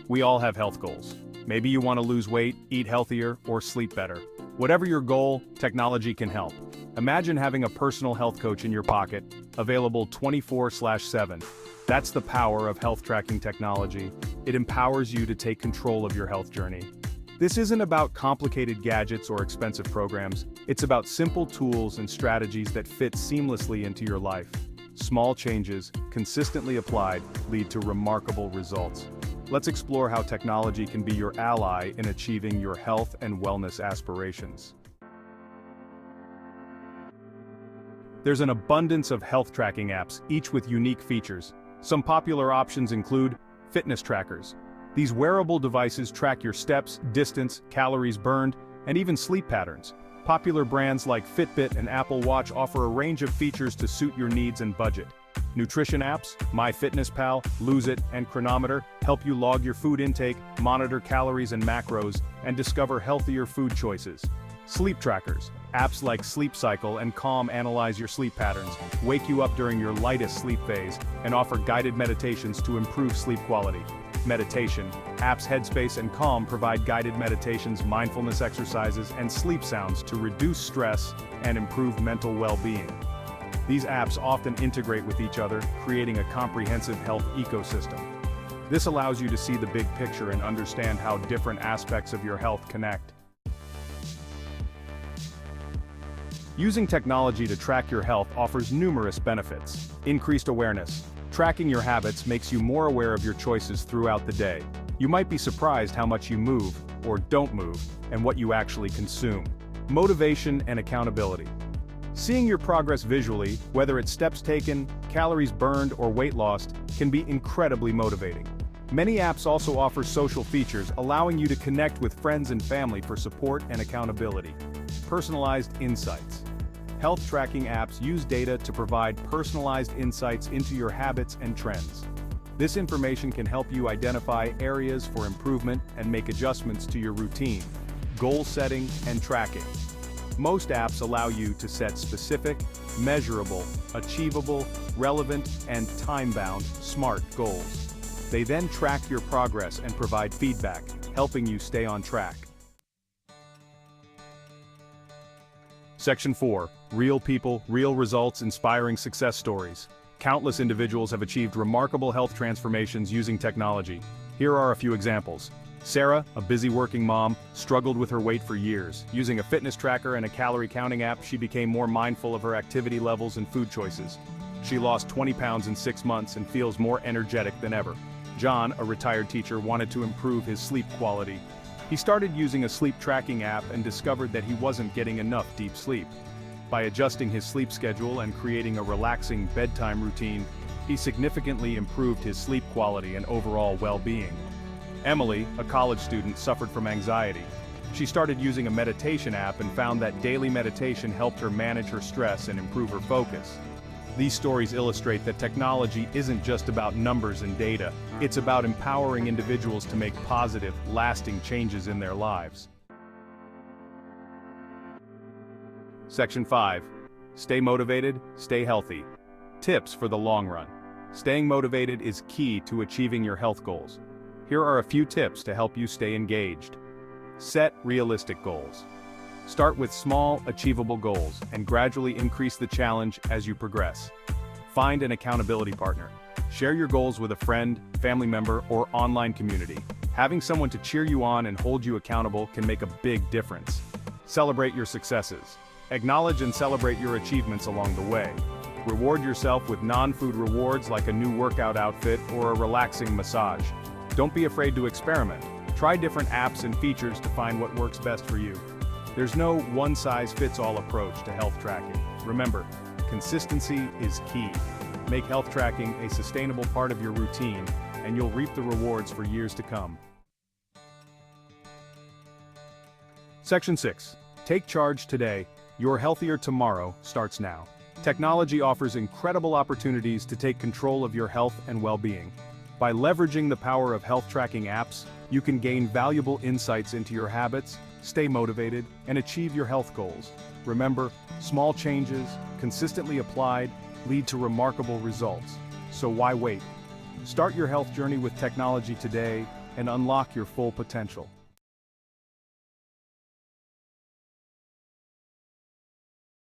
We all have health goals. Maybe you want to lose weight, eat healthier, or sleep better. Whatever your goal, technology can help. Imagine having a personal health coach in your pocket, available 24/7. That's the power of health tracking technology. It empowers you to take control of your health journey. This isn't about complicated gadgets or expensive programs. It's about simple tools and strategies that fit seamlessly into your life. Small changes, consistently applied, lead to remarkable results. Let's explore how technology can be your ally in achieving your health and wellness aspirations. There's an abundance of health tracking apps, each with unique features. Some popular options include fitness trackers. These wearable devices track your steps, distance, calories burned, and even sleep patterns. Popular brands like Fitbit and Apple Watch offer a range of features to suit your needs and budget. Nutrition apps, MyFitnessPal, Lose It, and Chronometer help you log your food intake, monitor calories and macros, and discover healthier food choices. Sleep trackers, apps like Sleep Cycle and Calm analyze your sleep patterns, wake you up during your lightest sleep phase, and offer guided meditations to improve sleep quality. Meditation, apps Headspace and Calm provide guided meditations, mindfulness exercises, and sleep sounds to reduce stress and improve mental well-being. These apps often integrate with each other, creating a comprehensive health ecosystem. This allows you to see the big picture and understand how different aspects of your health connect. Using technology to track your health offers numerous benefits. Increased awareness. Tracking your habits makes you more aware of your choices throughout the day. You might be surprised how much you move, or don't move, and what you actually consume. Motivation and accountability. Seeing your progress visually, whether it's steps taken, calories burned, or weight lost, can be incredibly motivating. Many apps also offer social features, allowing you to connect with friends and family for support and accountability. Personalized insights. Health tracking apps use data to provide personalized insights into your habits and trends. This information can help you identify areas for improvement and make adjustments to your routine, goal setting, and tracking. Most apps allow you to set specific, measurable, achievable, relevant, and time-bound, SMART goals. They then track your progress and provide feedback, helping you stay on track. Section 4. Real people, real results, inspiring success stories. Countless individuals have achieved remarkable health transformations using technology. Here are a few examples. Sarah, a busy working mom, struggled with her weight for years. Using a fitness tracker and a calorie counting app, she became more mindful of her activity levels and food choices. She lost 20 pounds in 6 months and feels more energetic than ever. John, a retired teacher, wanted to improve his sleep quality. He started using a sleep tracking app and discovered that he wasn't getting enough deep sleep. By adjusting his sleep schedule and creating a relaxing bedtime routine, he significantly improved his sleep quality and overall well-being. Emily, a college student, suffered from anxiety. She started using a meditation app and found that daily meditation helped her manage her stress and improve her focus. These stories illustrate that technology isn't just about numbers and data, it's about empowering individuals to make positive, lasting changes in their lives. Section 5. Stay motivated, stay healthy. Tips for the long run. Staying motivated is key to achieving your health goals. Here are a few tips to help you stay engaged. Set realistic goals. Start with small, achievable goals and gradually increase the challenge as you progress. Find an accountability partner. Share your goals with a friend, family member, or online community. Having someone to cheer you on and hold you accountable can make a big difference. Celebrate your successes. Acknowledge and celebrate your achievements along the way. Reward yourself with non-food rewards like a new workout outfit or a relaxing massage. Don't be afraid to experiment. Try different apps and features to find what works best for you. There's no one-size-fits-all approach to health tracking. Remember, consistency is key. Make health tracking a sustainable part of your routine, and you'll reap the rewards for years to come. Section 6. Take charge today. Your healthier tomorrow starts now. Technology offers incredible opportunities to take control of your health and well-being. By leveraging the power of health tracking apps, you can gain valuable insights into your habits, stay motivated, and achieve your health goals. Remember, small changes, consistently applied, lead to remarkable results. So why wait? Start your health journey with technology today and unlock your full potential.